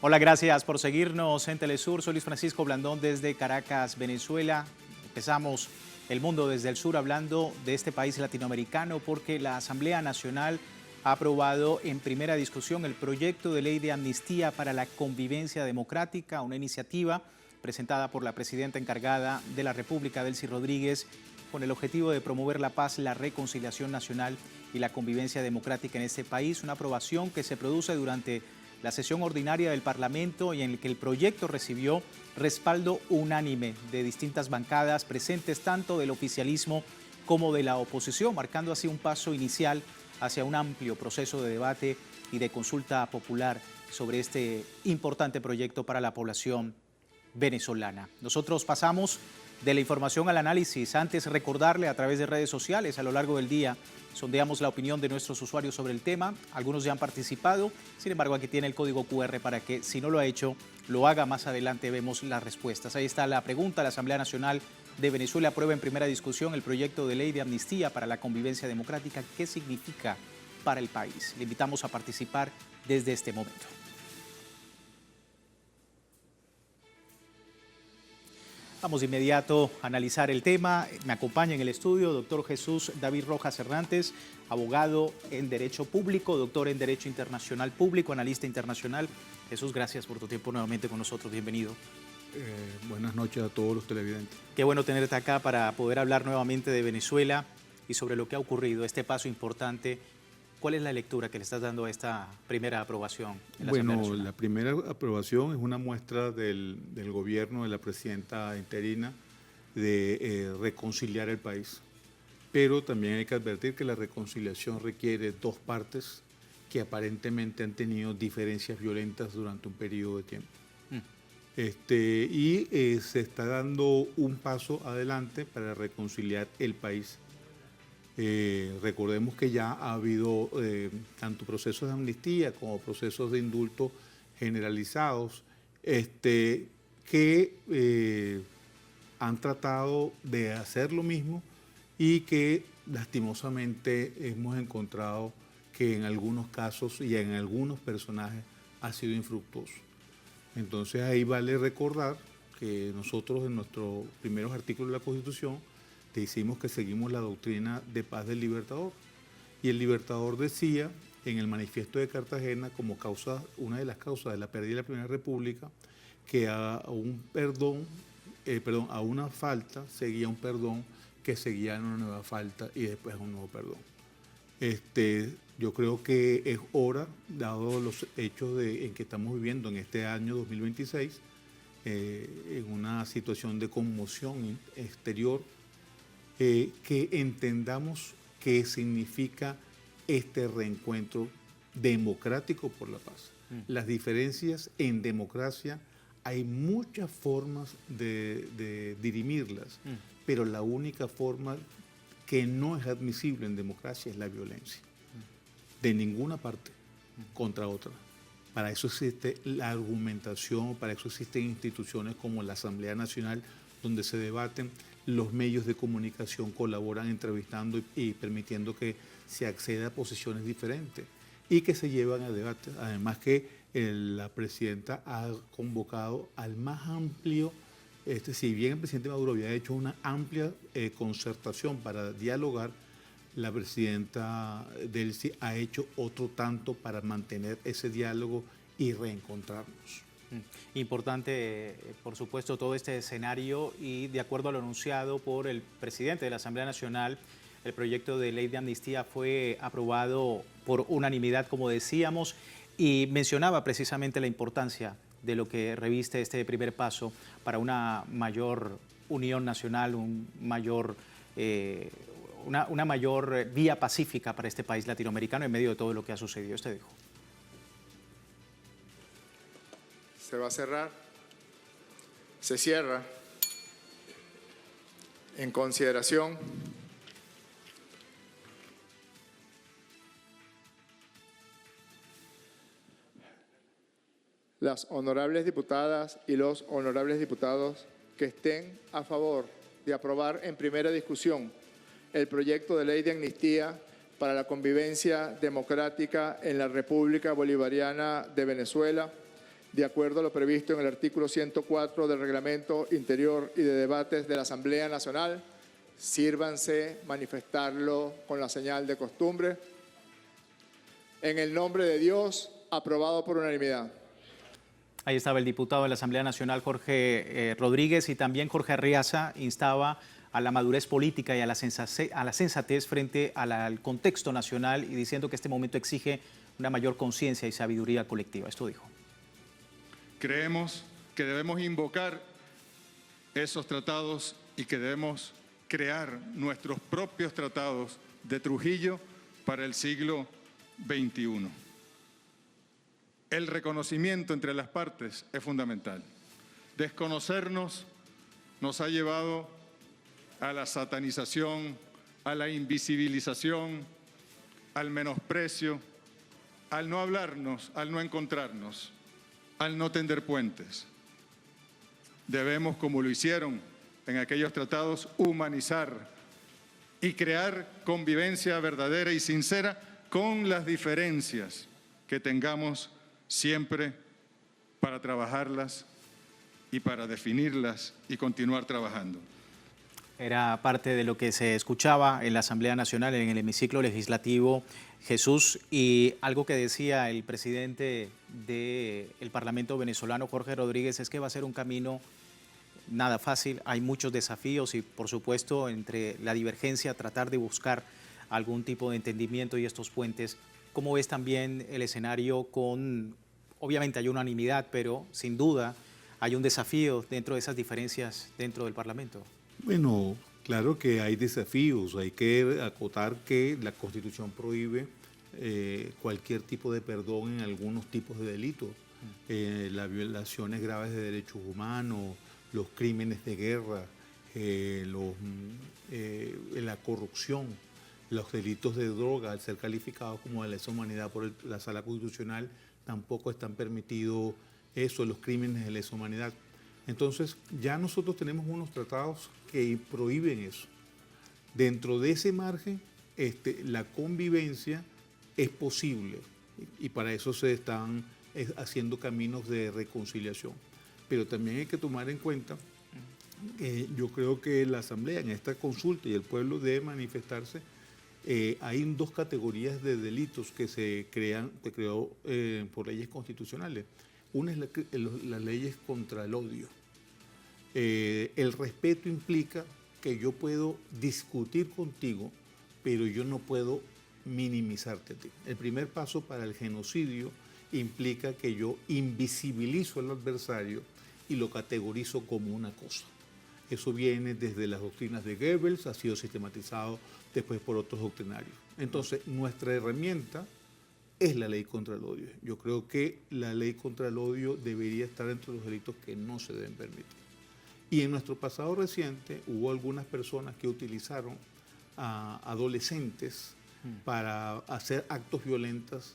Hola, gracias por seguirnos en Telesur. Soy Luis Francisco Blandón desde Caracas, Venezuela. Empezamos el mundo desde el sur hablando de este país latinoamericano porque la Asamblea Nacional ha aprobado en primera discusión el proyecto de ley de amnistía para la convivencia democrática, una iniciativa presentada por la presidenta encargada de la República, Delcy Rodríguez, con el objetivo de promover la paz, la reconciliación nacional y la convivencia democrática en este país. Una aprobación que se produce durante la sesión ordinaria del Parlamento y en el que el proyecto recibió respaldo unánime de distintas bancadas presentes tanto del oficialismo como de la oposición, marcando así un paso inicial hacia un amplio proceso de debate y de consulta popular sobre este importante proyecto para la población venezolana. Nosotros pasamos de la información al análisis. Antes, recordarle a través de redes sociales a lo largo del día sondeamos la opinión de nuestros usuarios sobre el tema. Algunos ya han participado, sin embargo aquí tiene el código QR para que si no lo ha hecho, lo haga. Más adelante vemos las respuestas. Ahí está la pregunta. La Asamblea Nacional de Venezuela aprueba en primera discusión el proyecto de ley de amnistía para la convivencia democrática. ¿Qué significa para el país? Le invitamos a participar desde este momento. Vamos de inmediato a analizar el tema. Me acompaña en el estudio doctor Jesús David Rojas Hernández, abogado en Derecho Público, doctor en Derecho Internacional Público, analista internacional. Jesús, gracias por tu tiempo nuevamente con nosotros. Bienvenido. Buenas noches a todos los televidentes. Qué bueno tenerte acá para poder hablar nuevamente de Venezuela y sobre lo que ha ocurrido, este paso importante. ¿Cuál es la lectura que le estás dando a esta primera aprobación en la Asamblea Nacional? La primera aprobación es una muestra del gobierno de la presidenta interina de reconciliar el país. Pero también hay que advertir que la reconciliación requiere dos partes que aparentemente han tenido diferencias violentas durante un periodo de tiempo. Se está dando un paso adelante para reconciliar el país. Recordemos que ya ha habido tanto procesos de amnistía como procesos de indulto generalizados que han tratado de hacer lo mismo y que lastimosamente hemos encontrado que en algunos casos y en algunos personajes ha sido infructuoso. Entonces ahí vale recordar que nosotros en nuestros primeros artículos de la Constitución decimos que seguimos la doctrina de paz del Libertador. Y el Libertador decía en el Manifiesto de Cartagena, como causa, una de las causas de la pérdida de la Primera República, que a una falta seguía un perdón, que seguía una nueva falta y después un nuevo perdón. Yo creo que es hora, dado los hechos en que estamos viviendo en este año 2026, en una situación de conmoción exterior, que entendamos qué significa este reencuentro democrático por la paz. Las diferencias en democracia hay muchas formas de dirimirlas, pero la única forma que no es admisible en democracia es la violencia, de ninguna parte contra otra. Para eso existe la argumentación, para eso existen instituciones como la Asamblea Nacional, donde se debaten. Los medios de comunicación colaboran entrevistando y permitiendo que se acceda a posiciones diferentes y que se llevan a debate. Además que la presidenta ha convocado al más amplio, si bien el presidente Maduro había hecho una amplia concertación para dialogar, la presidenta Delcy ha hecho otro tanto para mantener ese diálogo y reencontrarnos. Importante, por supuesto, todo este escenario y de acuerdo a lo anunciado por el presidente de la Asamblea Nacional, el proyecto de ley de amnistía fue aprobado por unanimidad, como decíamos, y mencionaba precisamente la importancia de lo que reviste este primer paso para una mayor unión nacional, una mayor vía pacífica para este país latinoamericano en medio de todo lo que ha sucedido. Usted dijo. Se va a cerrar, se cierra en consideración las honorables diputadas y los honorables diputados que estén a favor de aprobar en primera discusión el proyecto de ley de amnistía para la convivencia democrática en la República Bolivariana de Venezuela, de acuerdo a lo previsto en el artículo 104 del Reglamento Interior y de Debates de la Asamblea Nacional. Sírvanse manifestarlo con la señal de costumbre. En el nombre de Dios, aprobado por unanimidad. Ahí estaba el diputado de la Asamblea Nacional, Jorge Rodríguez, y también Jorge Arriaza instaba a la madurez política y a la sensatez frente al contexto nacional y diciendo que este momento exige una mayor conciencia y sabiduría colectiva. Esto dijo. Creemos que debemos invocar esos tratados y que debemos crear nuestros propios tratados de Trujillo para el siglo XXI. El reconocimiento entre las partes es fundamental. Desconocernos nos ha llevado a la satanización, a la invisibilización, al menosprecio, al no hablarnos, al no encontrarnos, al no tender puentes. Debemos, como lo hicieron en aquellos tratados, humanizar y crear convivencia verdadera y sincera con las diferencias que tengamos siempre para trabajarlas y para definirlas y continuar trabajando. Era parte de lo que se escuchaba en la Asamblea Nacional, en el hemiciclo legislativo, Jesús, y algo que decía el presidente del Parlamento venezolano, Jorge Rodríguez, es que va a ser un camino nada fácil, hay muchos desafíos y, por supuesto, entre la divergencia, tratar de buscar algún tipo de entendimiento y estos puentes. ¿Cómo ves también el escenario con, obviamente hay unanimidad, pero sin duda hay un desafío dentro de esas diferencias dentro del Parlamento? Bueno, claro que hay desafíos. Hay que acotar que la Constitución prohíbe cualquier tipo de perdón en algunos tipos de delitos. Las violaciones graves de derechos humanos, los crímenes de guerra, la corrupción, los delitos de droga, al ser calificados como de lesa humanidad por la Sala Constitucional, tampoco están permitidos los crímenes de lesa humanidad. Entonces, ya nosotros tenemos unos tratados que prohíben eso. Dentro de ese margen, la convivencia es posible y para eso se están haciendo caminos de reconciliación. Pero también hay que tomar en cuenta que yo creo que la Asamblea en esta consulta y el pueblo debe manifestarse. Hay dos categorías de delitos que se creó por leyes constitucionales. Una es las leyes contra el odio. El respeto implica que yo puedo discutir contigo, pero yo no puedo minimizarte a ti. El primer paso para el genocidio implica que yo invisibilizo al adversario y lo categorizo como una cosa. Eso viene desde las doctrinas de Goebbels, ha sido sistematizado después por otros doctrinarios. Entonces, nuestra herramienta es la ley contra el odio. Yo creo que la ley contra el odio debería estar entre los delitos que no se deben permitir. Y en nuestro pasado reciente hubo algunas personas que utilizaron a adolescentes para hacer actos violentos.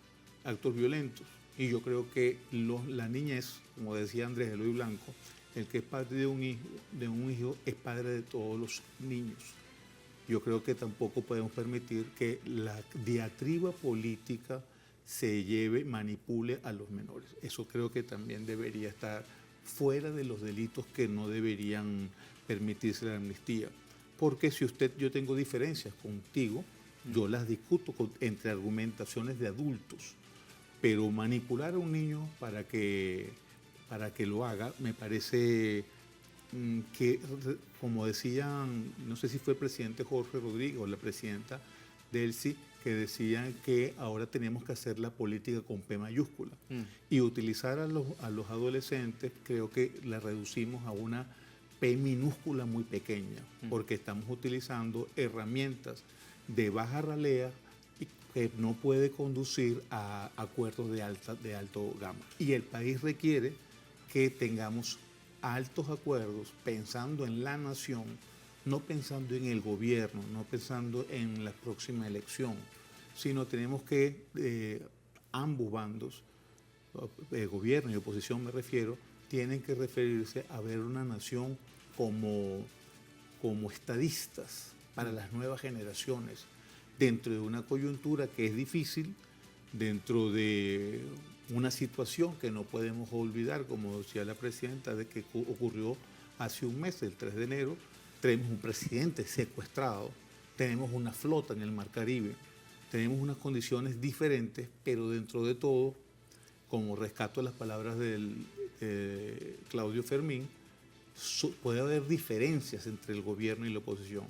Y yo creo que la niñez, como decía Andrés Eloy Blanco, el que es padre de un hijo es padre de todos los niños. Yo creo que tampoco podemos permitir que la diatriba política manipule a los menores. Eso creo que también debería estar fuera de los delitos que no deberían permitirse la amnistía. Porque si yo tengo diferencias contigo, yo las discuto entre argumentaciones de adultos. Pero manipular a un niño para que lo haga, me parece que, como decían, no sé si fue el presidente Jorge Rodríguez o la presidenta Delcy, que decían que ahora tenemos que hacer la política con P mayúscula. Y utilizar a los adolescentes, creo que la reducimos a una P minúscula muy pequeña, porque estamos utilizando herramientas de baja ralea que no puede conducir a acuerdos de alto gama. Y el país requiere que tengamos altos acuerdos pensando en la nación, no pensando en el gobierno, no pensando en la próxima elección, sino tenemos que ambos bandos, gobierno y oposición me refiero, tienen que referirse a ver una nación como estadistas para las nuevas generaciones, dentro de una coyuntura que es difícil, dentro de una situación que no podemos olvidar, como decía la presidenta, de que ocurrió hace un mes, el 3 de enero, tenemos un presidente secuestrado, tenemos una flota en el Mar Caribe, tenemos unas condiciones diferentes, pero dentro de todo, como rescato las palabras del Claudio Fermín, puede haber diferencias entre el gobierno y la oposición,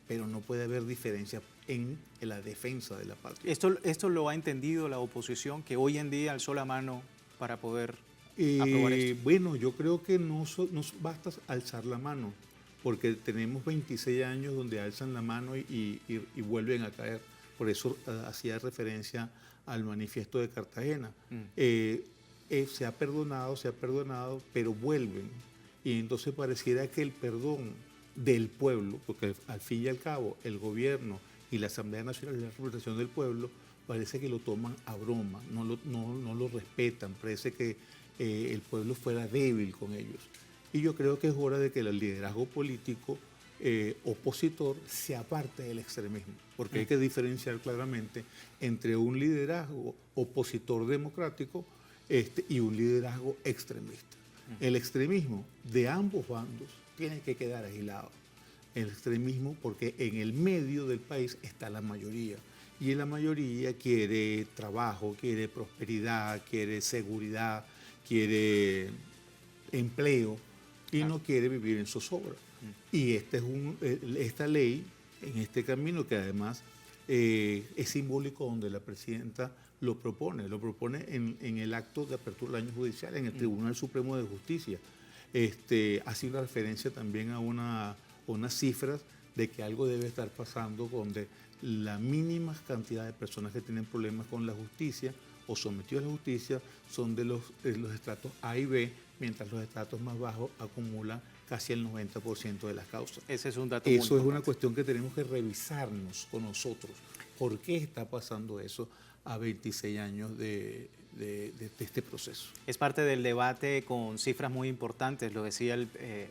pero no puede haber diferencias en la defensa de la patria. ¿Esto lo ha entendido la oposición, que hoy en día alzó la mano para poder aprobar esto? Bueno, yo creo que no basta alzar la mano, porque tenemos 26 años donde alzan la mano y vuelven a caer. Por eso hacía referencia al manifiesto de Cartagena. Se ha perdonado, pero vuelven. Y entonces pareciera que el perdón del pueblo, porque al fin y al cabo el gobierno y la Asamblea Nacional es la representación del pueblo, parece que lo toman a broma, no lo respetan, parece que el pueblo fuera débil con ellos. Y yo creo que es hora de que el liderazgo político opositor se aparte del extremismo, porque hay que diferenciar claramente entre un liderazgo opositor democrático y un liderazgo extremista. El extremismo de ambos bandos tiene que quedar aislado. El extremismo porque en el medio del país está la mayoría y la mayoría quiere trabajo, quiere prosperidad, quiere seguridad, quiere empleo y no quiere vivir en zozobra. Y esta ley, en este camino que además es simbólico donde la presidenta lo propone en el acto de apertura del año judicial en el Tribunal Supremo de Justicia. Hace una referencia también a unas cifras de que algo debe estar pasando donde la mínima cantidad de personas que tienen problemas con la justicia o sometidos a la justicia son de los estratos A y B, mientras los estratos más bajos acumulan casi el 90% de las causas. Ese es un dato Eso es una cuestión que tenemos que revisarnos con nosotros. ¿Por qué está pasando eso a 26 años de este proceso? Es parte del debate con cifras muy importantes, lo decía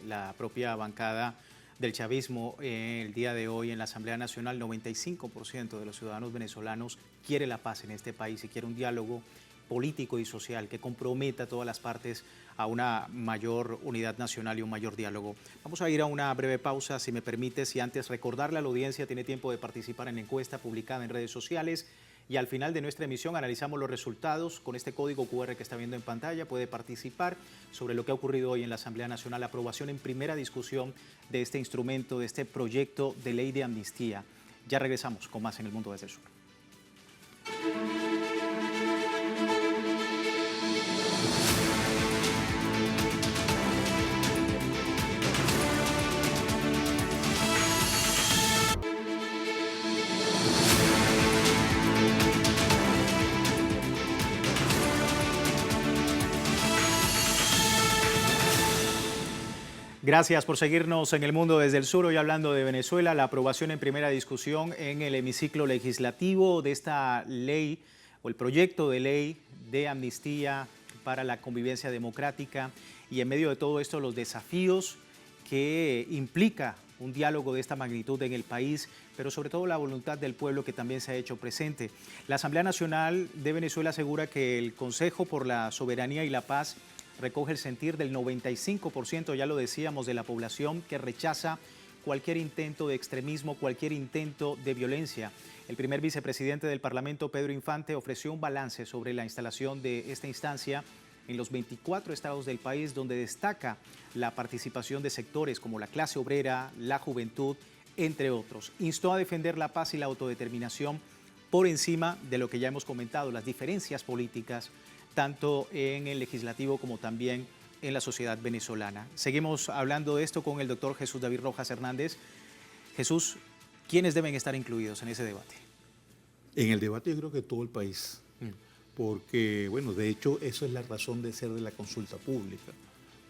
la propia bancada del chavismo el día de hoy en la Asamblea Nacional. 95% de los ciudadanos venezolanos quiere la paz en este país y quiere un diálogo político y social que comprometa a todas las partes a una mayor unidad nacional y un mayor diálogo. Vamos a ir a una breve pausa, si me permites, y antes recordarle a la audiencia, tiene tiempo de participar en la encuesta publicada en redes sociales y al final de nuestra emisión analizamos los resultados con este código QR que está viendo en pantalla. Puede participar sobre lo que ha ocurrido hoy en la Asamblea Nacional, la aprobación en primera discusión de este instrumento, de este proyecto de ley de amnistía. Ya regresamos con más en El Mundo desde el Sur. Gracias por seguirnos en El Mundo desde el Sur. Hoy hablando de Venezuela, la aprobación en primera discusión en el hemiciclo legislativo de esta ley o el proyecto de ley de amnistía para la convivencia democrática, y en medio de todo esto los desafíos que implica un diálogo de esta magnitud en el país, pero sobre todo la voluntad del pueblo que también se ha hecho presente. La Asamblea Nacional de Venezuela asegura que el Consejo por la Soberanía y la Paz recoge el sentir del 95%, ya lo decíamos, de la población que rechaza cualquier intento de extremismo, cualquier intento de violencia. El primer vicepresidente del Parlamento, Pedro Infante, ofreció un balance sobre la instalación de esta instancia en los 24 estados del país, donde destaca la participación de sectores como la clase obrera, la juventud, entre otros. Instó a defender la paz y la autodeterminación por encima de lo que ya hemos comentado, las diferencias políticas, tanto en el legislativo como también en la sociedad venezolana. Seguimos hablando de esto con el doctor Jesús David Rojas Hernández. Jesús, ¿quiénes deben estar incluidos en ese debate? En el debate yo creo que todo el país, porque, bueno, de hecho, eso es la razón de ser de la consulta pública,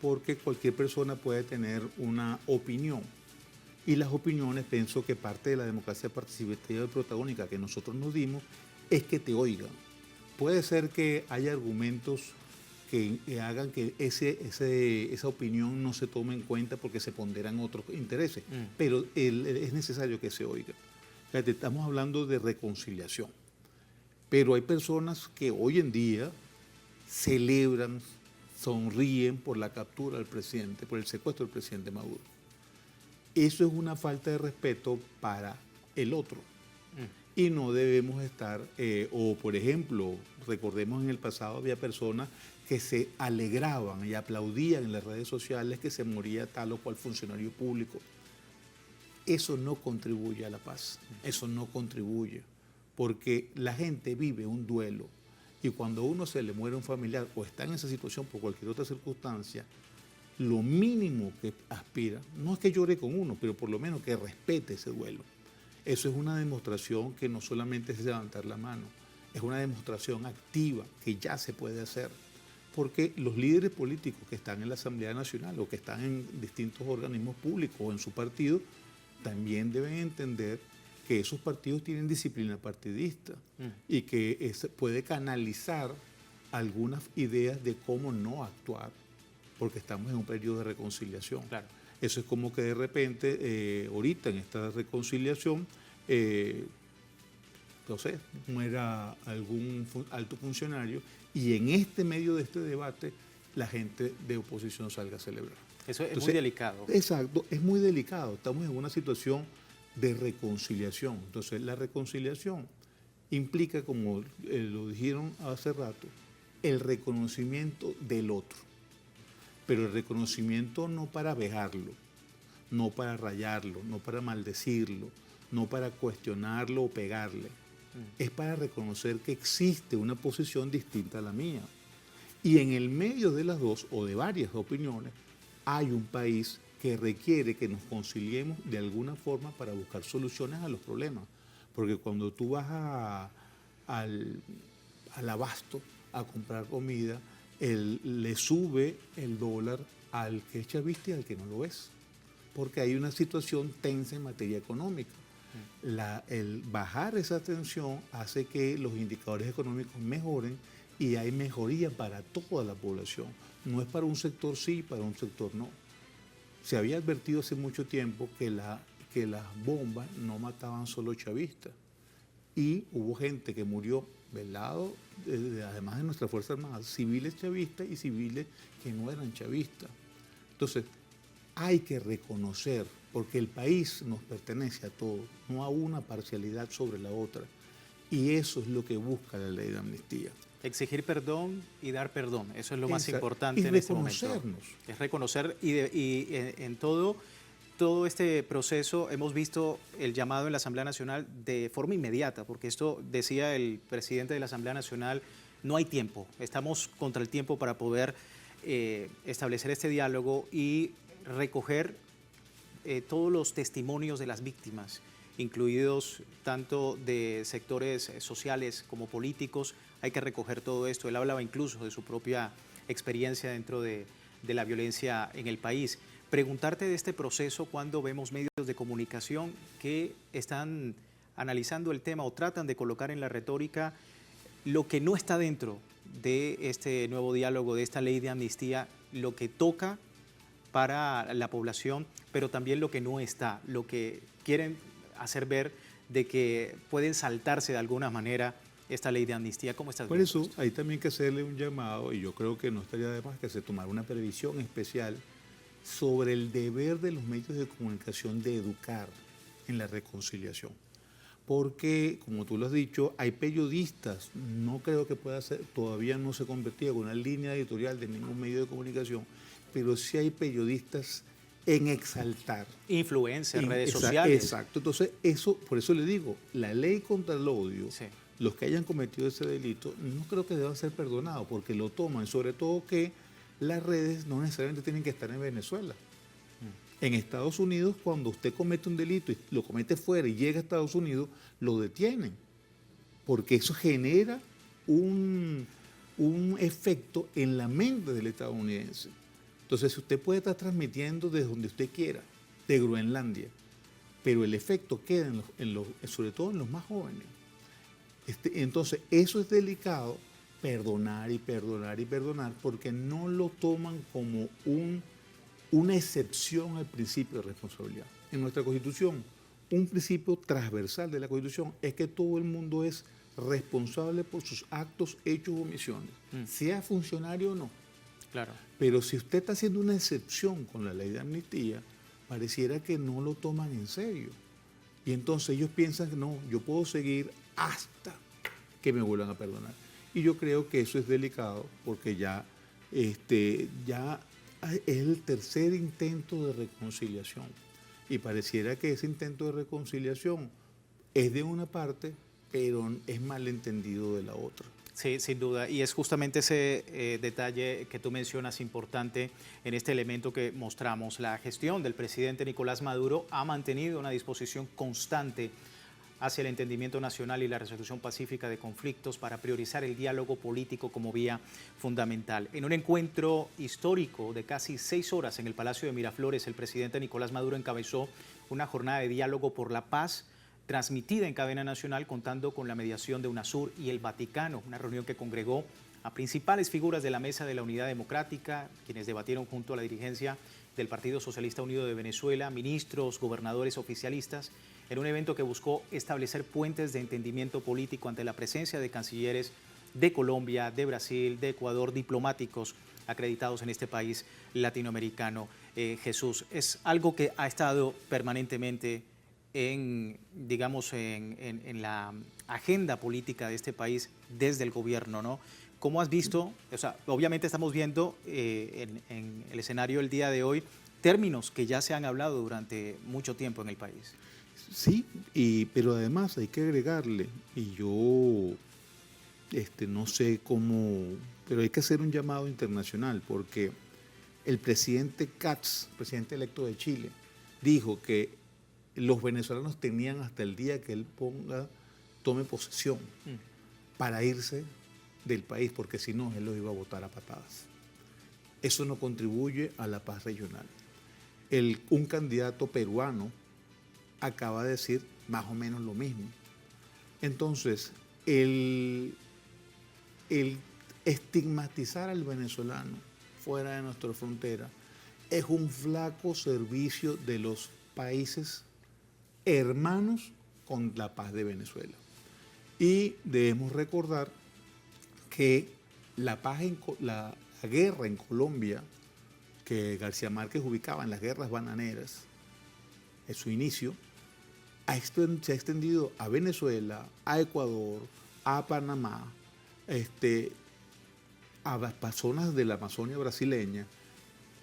porque cualquier persona puede tener una opinión, y las opiniones, pienso que parte de la democracia participativa y protagónica que nosotros nos dimos es que te oigan. Puede ser que haya argumentos que hagan que esa opinión no se tome en cuenta porque se ponderan otros intereses, pero es necesario que se oiga. Fíjate, estamos hablando de reconciliación, pero hay personas que hoy en día celebran, sonríen por la captura del presidente, por el secuestro del presidente Maduro. Eso es una falta de respeto para el otro. Y no debemos estar, o por ejemplo, recordemos en el pasado había personas que se alegraban y aplaudían en las redes sociales que se moría tal o cual funcionario público. Eso no contribuye a la paz, eso no contribuye, porque la gente vive un duelo y cuando a uno se le muere un familiar o está en esa situación por cualquier otra circunstancia, lo mínimo que aspira, no es que llore con uno, pero por lo menos que respete ese duelo. Eso es una demostración que no solamente es levantar la mano, es una demostración activa que ya se puede hacer, porque los líderes políticos que están en la Asamblea Nacional o que están en distintos organismos públicos o en su partido, también deben entender que esos partidos tienen disciplina partidista y que puede canalizar algunas ideas de cómo no actuar, porque estamos en un periodo de reconciliación. Claro. Eso es como que de repente, ahorita en esta reconciliación, no sé, muera algún alto funcionario y en este medio de este debate la gente de oposición salga a celebrar. Eso es muy delicado. Exacto, es muy delicado. Estamos en una situación de reconciliación. Entonces, la reconciliación implica, como lo dijeron hace rato, el reconocimiento del otro. Pero el reconocimiento no para vejarlo, no para rayarlo, no para maldecirlo, no para cuestionarlo o pegarle. Es para reconocer que existe una posición distinta a la mía. Y en el medio de las dos o de varias opiniones hay un país que requiere que nos conciliemos de alguna forma para buscar soluciones a los problemas. Porque cuando tú vas al abasto a comprar comida, le sube el dólar al que es chavista y al que no lo es, porque hay una situación tensa en materia económica. El bajar esa tensión hace que los indicadores económicos mejoren y hay mejoría para toda la población. No es para un sector sí, para un sector no. Se había advertido hace mucho tiempo que las bombas no mataban solo chavistas y hubo gente que murió del lado, además de nuestras Fuerzas Armadas, civiles chavistas y civiles que no eran chavistas. Entonces, hay que reconocer, porque el país nos pertenece a todos, no a una parcialidad sobre la otra. Y eso es lo que busca la ley de amnistía. Exigir perdón y dar perdón, eso es lo más importante y en este momento. reconocernos. Es reconocer y en todo este proceso hemos visto el llamado en la Asamblea Nacional de forma inmediata, porque esto decía el presidente de la Asamblea Nacional, no hay tiempo, estamos contra el tiempo para poder establecer este diálogo y recoger todos los testimonios de las víctimas, incluidos tanto de sectores sociales como políticos. Hay que recoger todo esto. Él hablaba incluso de su propia experiencia dentro de la violencia en el país. Preguntarte de este proceso cuando vemos medios de comunicación que están analizando el tema o tratan de colocar en la retórica lo que no está dentro de este nuevo diálogo, de esta ley de amnistía, lo que toca para la población, pero también lo que no está, lo que quieren hacer ver de que pueden saltarse de alguna manera esta ley de amnistía. ¿Cómo estás Por viendo eso hay también que hacerle un llamado, y yo creo que no estaría de más que se tomara una previsión especial sobre el deber de los medios de comunicación de educar en la reconciliación. Porque, como tú lo has dicho, hay periodistas, no creo que pueda ser, todavía no se ha convertido en una línea editorial de ningún medio de comunicación, pero sí hay periodistas en exaltar. Influencers, redes sociales. Exacto. Entonces, por eso le digo, la ley contra el odio, Sí. los que hayan cometido ese delito, no creo que deban ser perdonados, porque lo toman, sobre todo que las redes no necesariamente tienen que estar en Venezuela. En Estados Unidos, cuando usted comete un delito y lo comete fuera y llega a Estados Unidos, lo detienen, porque eso genera un efecto en la mente del estadounidense. Entonces, usted puede estar transmitiendo desde donde usted quiera, de Groenlandia, pero el efecto queda sobre todo en los más jóvenes. Entonces, eso es delicado, perdonar y perdonar y perdonar, porque no lo toman como una excepción al principio de responsabilidad. En nuestra Constitución, un principio transversal de la Constitución es que todo el mundo es responsable por sus actos, hechos o omisiones, sea funcionario o no. Claro. Pero si usted está haciendo una excepción con la ley de amnistía, pareciera que no lo toman en serio. Y entonces ellos piensan que no, yo puedo seguir hasta que me vuelvan a perdonar. Y yo creo que eso es delicado porque ya es el tercer intento de reconciliación. Y pareciera que ese intento de reconciliación es de una parte, pero es malentendido de la otra. Sí, sin duda. Y es justamente ese detalle que tú mencionas importante en este elemento que mostramos. La gestión del presidente Nicolás Maduro ha mantenido una disposición constante hacia el entendimiento nacional y la resolución pacífica de conflictos para priorizar el diálogo político como vía fundamental. En un encuentro histórico de casi 6 horas en el Palacio de Miraflores, el presidente Nicolás Maduro encabezó una jornada de diálogo por la paz transmitida en cadena nacional, contando con la mediación de UNASUR y el Vaticano, una reunión que congregó a principales figuras de la Mesa de la Unidad Democrática, quienes debatieron junto a la dirigencia del Partido Socialista Unido de Venezuela, ministros, gobernadores, oficialistas, en un evento que buscó establecer puentes de entendimiento político ante la presencia de cancilleres de Colombia, de Brasil, de Ecuador, diplomáticos acreditados en este país latinoamericano. Jesús, es algo que ha estado permanentemente en la agenda política de este país desde el gobierno, ¿no? ¿Cómo has visto? O sea, obviamente estamos viendo en el escenario el día de hoy términos que ya se han hablado durante mucho tiempo en el país. Sí, pero además hay que agregarle, y yo no sé cómo, pero hay que hacer un llamado internacional, porque el presidente Katz, presidente electo de Chile, dijo que los venezolanos tenían hasta el día que él tome posesión para irse del país, porque si no, él los iba a botar a patadas. Eso no contribuye a la paz regional. Un candidato peruano acaba de decir más o menos lo mismo. Entonces, el estigmatizar al venezolano fuera de nuestra frontera es un flaco servicio de los países hermanos con la paz de Venezuela. Y debemos recordar que la guerra en Colombia, que García Márquez ubicaba en las guerras bananeras, en su inicio, se ha extendido a Venezuela, a Ecuador, a Panamá, a zonas de la Amazonia brasileña,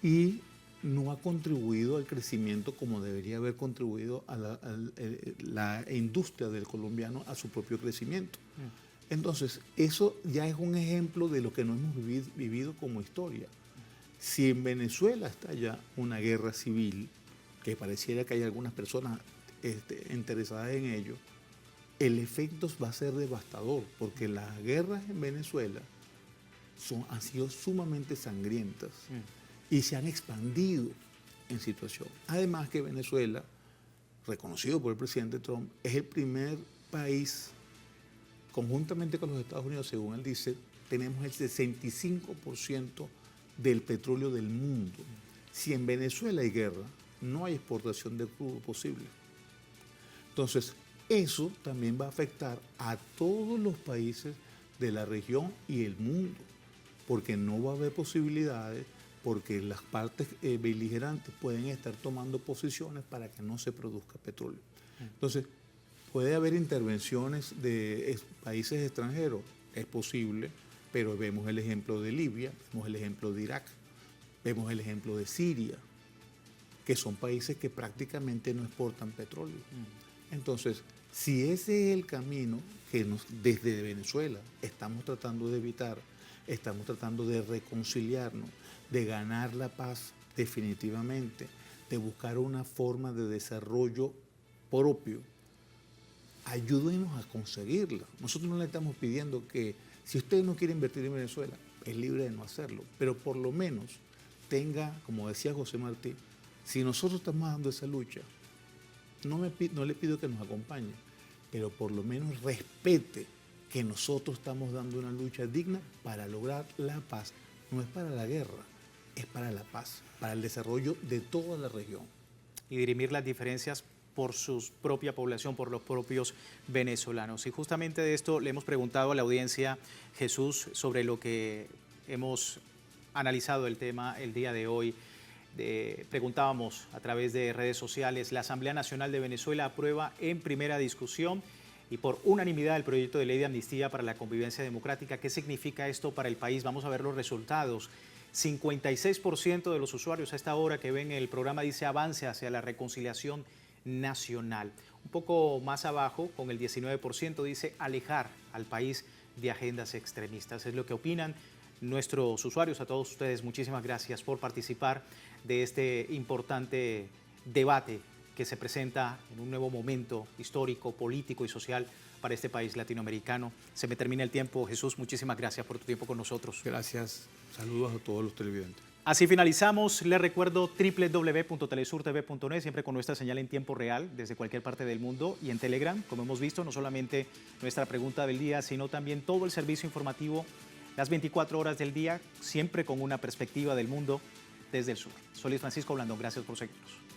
y no ha contribuido al crecimiento como debería haber contribuido a la industria del colombiano a su propio crecimiento. Entonces, eso ya es un ejemplo de lo que no hemos vivido como historia. Si en Venezuela está ya una guerra civil, que pareciera que hay algunas personas interesadas en ello, el efecto va a ser devastador, porque las guerras en Venezuela han sido sumamente sangrientas y se han expandido en situación. Además que Venezuela, reconocido por el presidente Trump, es el primer país, conjuntamente con los Estados Unidos, según él dice, tenemos el 65% del petróleo del mundo. Si en Venezuela hay guerra, no hay exportación de crudo posible. Entonces, eso también va a afectar a todos los países de la región y el mundo, porque no va a haber posibilidades, porque las partes beligerantes pueden estar tomando posiciones para que no se produzca petróleo. Entonces, puede haber intervenciones de países extranjeros, es posible, pero vemos el ejemplo de Libia, vemos el ejemplo de Irak, vemos el ejemplo de Siria, que son países que prácticamente no exportan petróleo. Entonces, si ese es el camino que desde Venezuela estamos tratando de evitar, estamos tratando de reconciliarnos, de ganar la paz definitivamente, de buscar una forma de desarrollo propio, ayúdenos a conseguirla. Nosotros no le estamos pidiendo que, si usted no quiere invertir en Venezuela, es libre de no hacerlo, pero por lo menos tenga, como decía José Martí, si nosotros estamos dando esa lucha, no le pido que nos acompañe, pero por lo menos respete que nosotros estamos dando una lucha digna para lograr la paz. No es para la guerra, es para la paz, para el desarrollo de toda la región. Y dirimir las diferencias por su propia población, por los propios venezolanos. Y justamente de esto le hemos preguntado a la audiencia, Jesús, sobre lo que hemos analizado el tema el día de hoy. Preguntábamos a través de redes sociales, la Asamblea Nacional de Venezuela aprueba en primera discusión y por unanimidad el proyecto de ley de amnistía para la convivencia democrática. ¿Qué significa esto para el país? Vamos a ver los resultados. 56% de los usuarios a esta hora que ven el programa dice avance hacia la reconciliación nacional. Un poco más abajo, con el 19%, dice alejar al país de agendas extremistas. Es lo que opinan nuestros usuarios. A todos ustedes, muchísimas gracias por participar de este importante debate que se presenta en un nuevo momento histórico, político y social para este país latinoamericano. Se me termina el tiempo. Jesús, muchísimas gracias por tu tiempo con nosotros. Gracias. Saludos a todos los televidentes. Así finalizamos. Les recuerdo www.telesurtv.net, siempre con nuestra señal en tiempo real desde cualquier parte del mundo, y en Telegram, como hemos visto, no solamente nuestra pregunta del día, sino también todo el servicio informativo las 24 horas del día, siempre con una perspectiva del mundo desde el sur. Soy Luis Francisco Blandón, gracias por seguirnos.